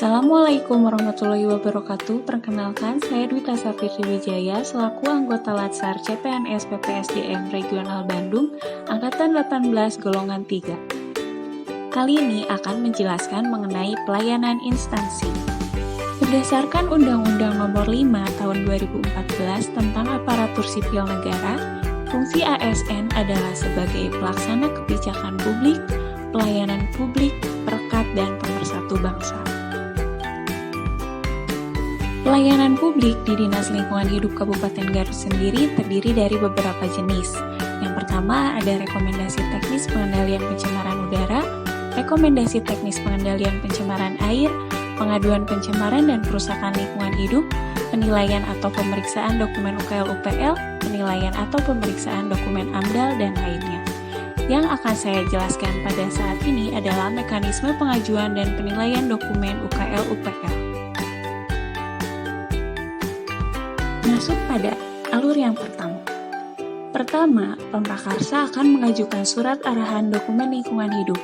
Assalamualaikum warahmatullahi wabarakatuh. Perkenalkan, saya Dwita Safitri Wijaya selaku anggota Latsar CPNS PPSDM Regional Bandung Angkatan 18 Golongan 3. Kali ini akan menjelaskan mengenai pelayanan instansi. Berdasarkan Undang-Undang Nomor 5 Tahun 2014 tentang Aparatur Sipil Negara, fungsi ASN adalah sebagai pelaksana kebijakan publik, pelayanan publik, perekat, dan pemersatu bangsa. Pelayanan publik di Dinas Lingkungan Hidup Kabupaten Garut sendiri terdiri dari beberapa jenis. Yang pertama ada rekomendasi teknis pengendalian pencemaran udara, rekomendasi teknis pengendalian pencemaran air, pengaduan pencemaran dan kerusakan lingkungan hidup, penilaian atau pemeriksaan dokumen UKL-UPL, penilaian atau pemeriksaan dokumen AMDAL, dan lainnya. Yang akan saya jelaskan pada saat ini adalah mekanisme pengajuan dan penilaian dokumen UKL-UPL. Masuk pada alur yang pertama. Pertama, pemrakarsa akan mengajukan surat arahan dokumen lingkungan hidup.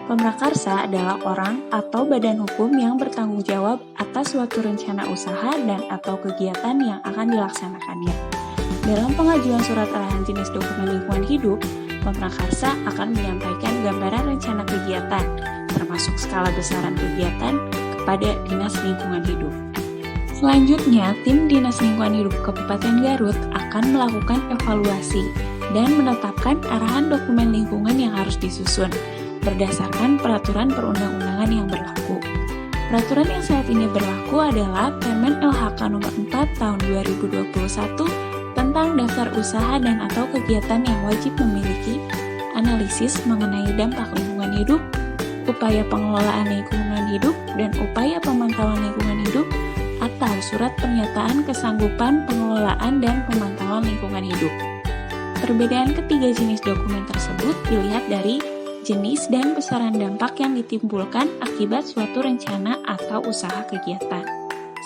Pemrakarsa adalah orang atau badan hukum yang bertanggung jawab atas suatu rencana usaha dan atau kegiatan yang akan dilaksanakannya. Dalam pengajuan surat arahan jenis dokumen lingkungan hidup, pemrakarsa akan menyampaikan gambaran rencana kegiatan, termasuk skala besaran kegiatan, kepada Dinas Lingkungan Hidup. Selanjutnya, tim Dinas Lingkungan Hidup Kabupaten Garut akan melakukan evaluasi dan menetapkan arahan dokumen lingkungan yang harus disusun berdasarkan peraturan perundang-undangan yang berlaku. Peraturan yang saat ini berlaku adalah Permen LHK Nomor 4 Tahun 2021 tentang daftar usaha dan atau kegiatan yang wajib memiliki analisis mengenai dampak lingkungan hidup, upaya pengelolaan lingkungan hidup, dan upaya pemantauan lingkungan hidup atau surat pernyataan kesanggupan pengelolaan dan pemantauan lingkungan hidup. Perbedaan ketiga jenis dokumen tersebut dilihat dari jenis dan besaran dampak yang ditimbulkan akibat suatu rencana atau usaha kegiatan.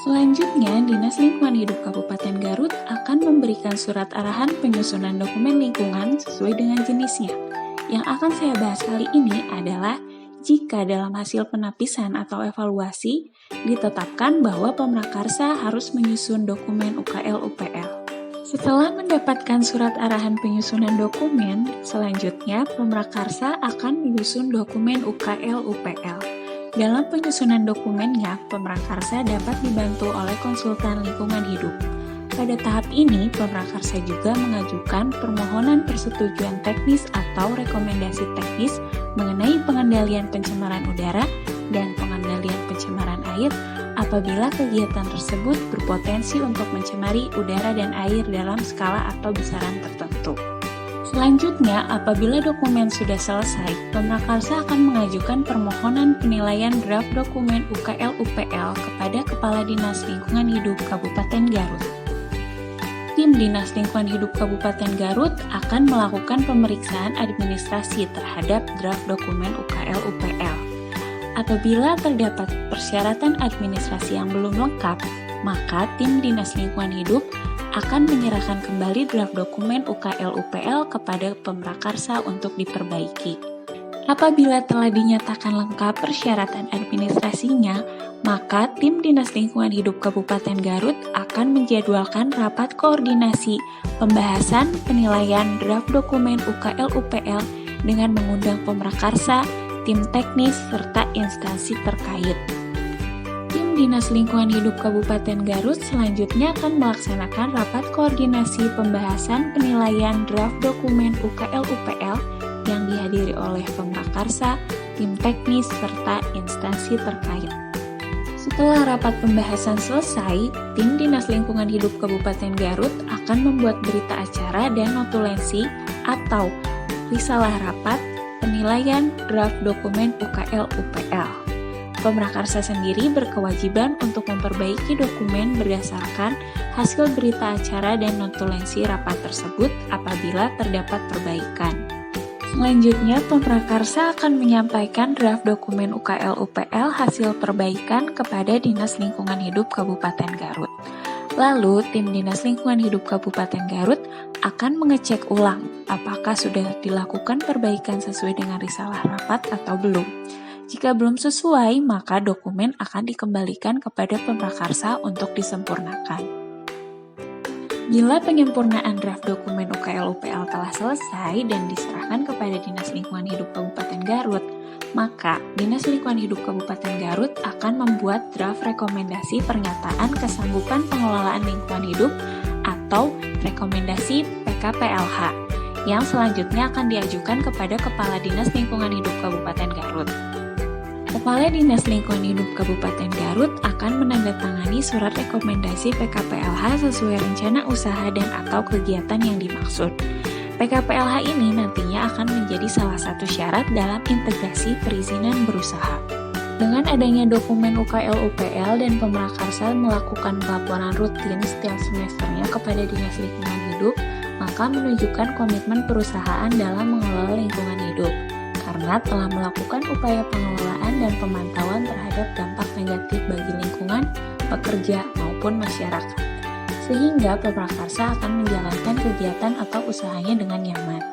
Selanjutnya, Dinas Lingkungan Hidup Kabupaten Garut akan memberikan surat arahan penyusunan dokumen lingkungan sesuai dengan jenisnya. Yang akan saya bahas kali ini adalah jika dalam hasil penapisan atau evaluasi ditetapkan bahwa pemrakarsa harus menyusun dokumen UKL-UPL. Setelah mendapatkan surat arahan penyusunan dokumen, selanjutnya pemrakarsa akan menyusun dokumen UKL-UPL. Dalam penyusunan dokumennya, pemrakarsa dapat dibantu oleh konsultan lingkungan hidup. Pada tahap ini, pemrakarsa juga mengajukan permohonan persetujuan teknis atau rekomendasi teknis mengenai pengendalian pencemaran udara dan pengendalian pencemaran air apabila kegiatan tersebut berpotensi untuk mencemari udara dan air dalam skala atau besaran tertentu. Selanjutnya, apabila dokumen sudah selesai, pemrakarsa akan mengajukan permohonan penilaian draft dokumen UKL-UPL kepada Kepala Dinas Lingkungan Hidup Kabupaten Garut. Tim Dinas Lingkungan Hidup Kabupaten Garut akan melakukan pemeriksaan administrasi terhadap draft dokumen UKL-UPL. Apabila terdapat persyaratan administrasi yang belum lengkap, maka tim Dinas Lingkungan Hidup akan menyerahkan kembali draft dokumen UKL-UPL kepada pemrakarsa untuk diperbaiki. Apabila telah dinyatakan lengkap persyaratan administrasinya, maka tim Dinas Lingkungan Hidup Kabupaten Garut akan menjadwalkan rapat koordinasi pembahasan penilaian draft dokumen UKL-UPL dengan mengundang pemrakarsa, tim teknis, serta instansi terkait. Tim Dinas Lingkungan Hidup Kabupaten Garut selanjutnya akan melaksanakan rapat koordinasi pembahasan penilaian draft dokumen UKL-UPL yang dihadiri oleh pemrakarsa, tim teknis, serta instansi terkait. Setelah rapat pembahasan selesai, tim Dinas Lingkungan Hidup Kabupaten Garut akan membuat berita acara dan notulensi atau risalah rapat penilaian draft dokumen UKL-UPL. Pemrakarsa sendiri berkewajiban untuk memperbaiki dokumen berdasarkan hasil berita acara dan notulensi rapat tersebut apabila terdapat perbaikan. Selanjutnya, pemrakarsa akan menyampaikan draft dokumen UKL-UPL hasil perbaikan kepada Dinas Lingkungan Hidup Kabupaten Garut. Lalu, tim Dinas Lingkungan Hidup Kabupaten Garut akan mengecek ulang apakah sudah dilakukan perbaikan sesuai dengan risalah rapat atau belum. Jika belum sesuai, maka dokumen akan dikembalikan kepada pemrakarsa untuk disempurnakan. Bila penyempurnaan draft dokumen UKL-UPL telah selesai dan diserahkan kepada Dinas Lingkungan Hidup Kabupaten Garut, maka Dinas Lingkungan Hidup Kabupaten Garut akan membuat draft rekomendasi pernyataan kesanggupan pengelolaan lingkungan hidup atau rekomendasi PKPLH yang selanjutnya akan diajukan kepada Kepala Dinas Lingkungan Hidup Kabupaten Garut. Kepala Dinas Lingkungan Hidup Kabupaten Garut akan menandatangani surat rekomendasi PKPLH sesuai rencana usaha dan atau kegiatan yang dimaksud. PKPLH ini nantinya akan menjadi salah satu syarat dalam integrasi perizinan berusaha. Dengan adanya dokumen UKL-UPL dan pemrakarsa melakukan pelaporan rutin setiap semesternya kepada Dinas Lingkungan Hidup, maka menunjukkan komitmen perusahaan dalam mengelola lingkungan hidup, karena telah melakukan upaya pengelolaan dan pemantauan terhadap dampak negatif bagi lingkungan, pekerja, maupun masyarakat, sehingga pemrakarsa akan menjalankan kegiatan atau usahanya dengan nyaman.